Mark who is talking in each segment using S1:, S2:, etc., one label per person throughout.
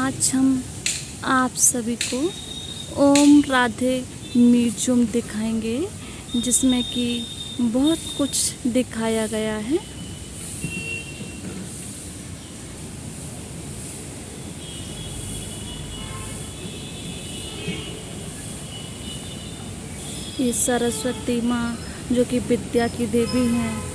S1: आज हम आप सभी को ओम राधे म्यूजियम दिखाएंगे, जिसमें कि बहुत कुछ दिखाया गया है। ये सरस्वती माँ जो कि विद्या की देवी हैं।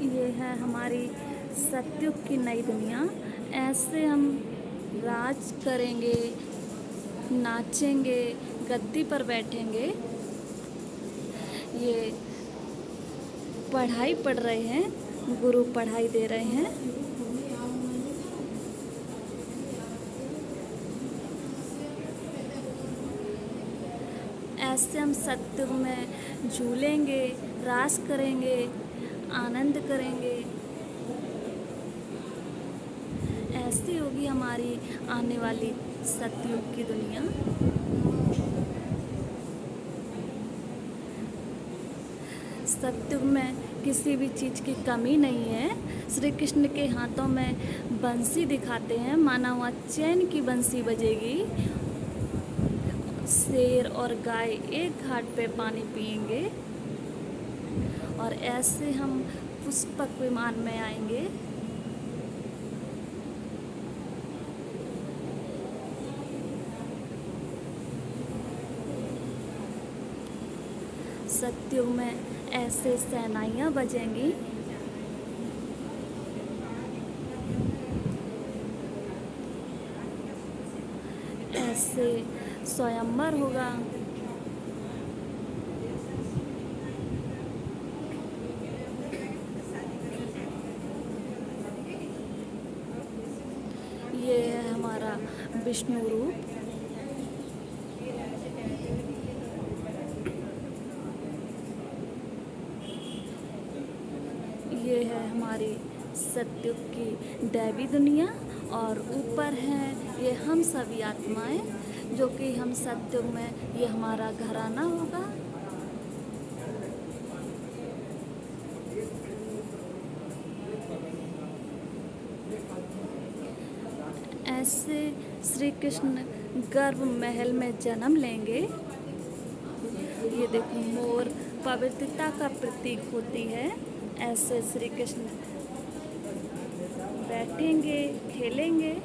S1: ये है हमारी सतयुग की नई दुनिया। ऐसे हम राज करेंगे, नाचेंगे, गद्दी पर बैठेंगे। ये पढ़ाई पढ़ रहे हैं, गुरु पढ़ाई दे रहे हैं। ऐसे हम सत्युग में झूलेंगे, रास करेंगे, आनंद करेंगे। ऐसी होगी हमारी आने वाली सतयुग की दुनिया। सतयुग में किसी भी चीज़ की कमी नहीं है। श्री कृष्ण के हाथों में बंसी दिखाते हैं, माना हुआ चैन की बंसी बजेगी। शेर और गाय एक घाट पे पानी पिएंगे और ऐसे हम पुष्पक विमान में आएंगे। सतयुग में ऐसे शहनाइयाँ बजेंगी। ऐसे स्वयंवर होगा। ये है हमारा विष्णु रूप। ये है हमारी सतयुग की दैवी दुनिया और ऊपर हैं ये हम सभी आत्माएं, जो कि हम सतयुग में ये हमारा घराना होगा। ऐसे श्री कृष्ण गर्भ महल में जन्म लेंगे। ये देखो, मोर पवित्रता का प्रतीक होती है। ऐसे श्री कृष्ण बैठेंगे, खेलेंगे।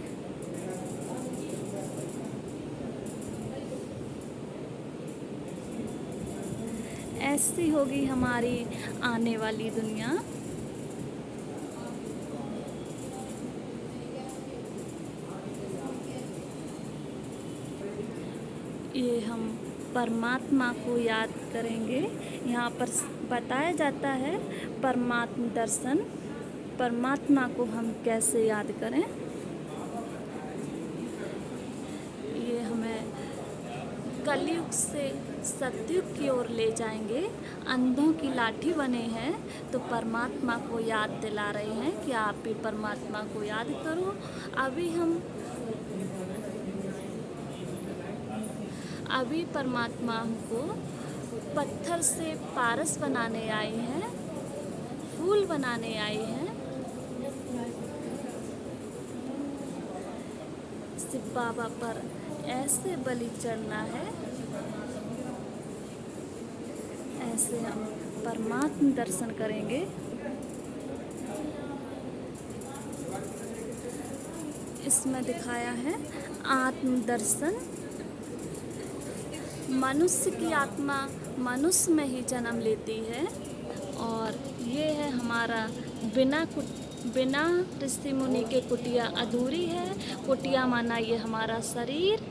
S1: ऐसी होगी हमारी आने वाली दुनिया। ये हम परमात्मा को याद करेंगे। यहाँ पर बताया जाता है परमात्मा दर्शन, परमात्मा को हम कैसे याद करें। ये हमें कलयुग से सतयुग की ओर ले जाएंगे। अंधों की लाठी बने हैं तो परमात्मा को याद दिला रहे हैं कि आप भी परमात्मा को याद करो। अभी परमात्मा को पत्थर से पारस बनाने आए हैं, फूल बनाने आए हैं। शिव बाबा पर ऐसे बलि चढ़ना है। ऐसे हम परमात्मा दर्शन करेंगे। इसमें दिखाया है आत्म दर्शन। मनुष्य की आत्मा मनुष्य में ही जन्म लेती है और ये है हमारा बिना ऋषि मुनि के कुटिया अधूरी है। कुटिया माना ये हमारा शरीर,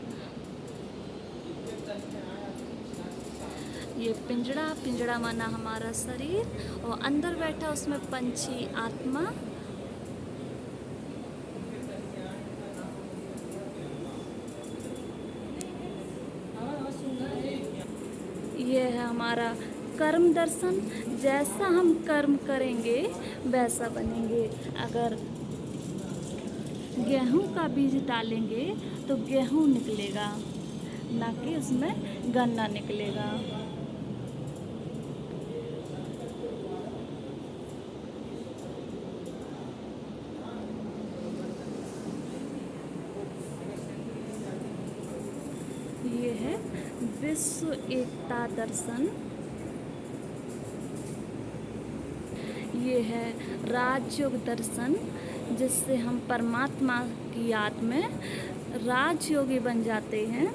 S1: ये पिंजड़ा माना हमारा शरीर और अंदर बैठा उसमें पंछी आत्मा। ये है हमारा कर्म दर्शन। जैसा हम कर्म करेंगे वैसा बनेंगे। अगर गेहूं का बीज डालेंगे तो गेहूं निकलेगा, ना कि उसमें गन्ना निकलेगा। विश्व एकता दर्शन। ये है राजयोग दर्शन, जिससे हम परमात्मा की याद में राजयोगी बन जाते हैं।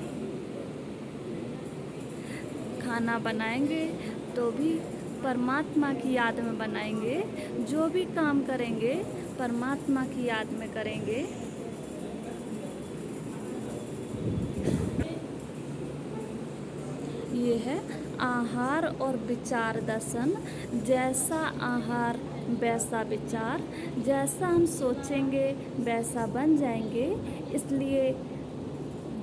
S1: खाना बनाएंगे तो भी परमात्मा की याद में बनाएंगे, जो भी काम करेंगे परमात्मा की याद में करेंगे। ये है आहार और विचार दर्शन। जैसा आहार वैसा विचार, जैसा हम सोचेंगे वैसा बन जाएंगे। इसलिए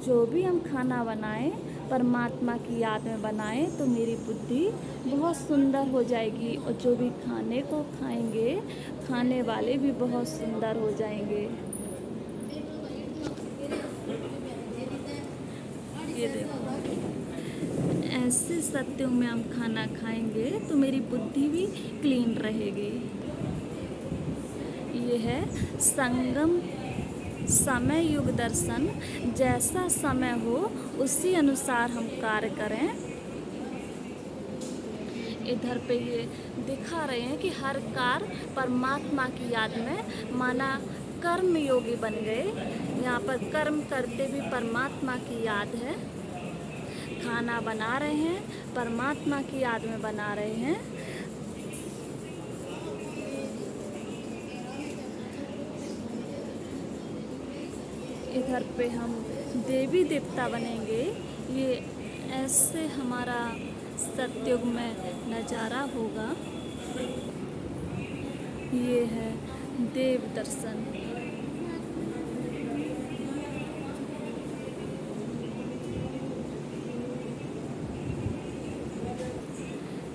S1: जो भी हम खाना बनाएं परमात्मा की याद में बनाएं तो मेरी बुद्धि बहुत सुंदर हो जाएगी, और जो भी खाने को खाएंगे खाने वाले भी बहुत सुंदर हो जाएंगे। ये देखो, ऐसे सत्यों में हम खाना खाएंगे तो मेरी बुद्धि भी क्लीन रहेगी। ये है संगम समय युग दर्शन। जैसा समय हो उसी अनुसार हम कार्य करें। इधर पे ये दिखा रहे हैं कि हर कार्य परमात्मा की याद में, माना कर्म योगी बन गए। यहाँ पर कर्म करते भी परमात्मा की याद है। खाना बना रहे हैं परमात्मा की याद में बना रहे हैं। इधर पे हम देवी देवता बनेंगे। ये ऐसे हमारा सतयुग में नज़ारा होगा। ये है देव दर्शन।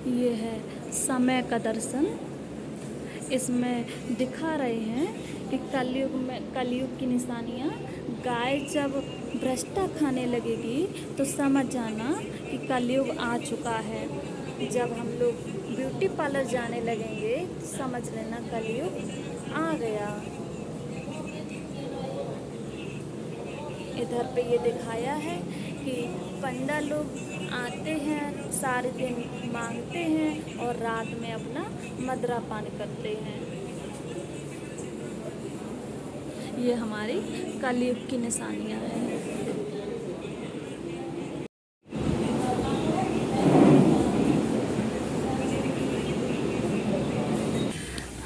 S1: ये है समय का दर्शन। इसमें दिखा रहे हैं कि कलयुग की निशानियाँ। गाय जब भ्रष्टा खाने लगेगी तो समझ जाना कि कलयुग आ चुका है। जब हम लोग ब्यूटी पार्लर जाने लगेंगे तो समझ लेना कलयुग आ गया। इधर पे ये दिखाया है कि पंडा लोग आते हैं, सारे दिन मांगते हैं और रात में अपना मदरा पान करते हैं। ये हमारी कलयुग की निशानियाँ हैं।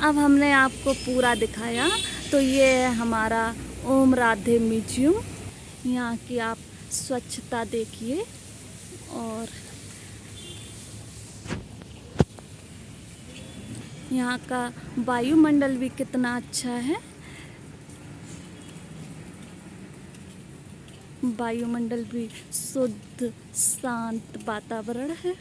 S1: अब हमने आपको पूरा दिखाया, तो ये है हमारा ओम राधे म्यूजियम। यहाँ की आप स्वच्छता देखिए, और यहाँ का वायुमंडल भी कितना अच्छा है। वायुमंडल भी शुद्ध शांत वातावरण है।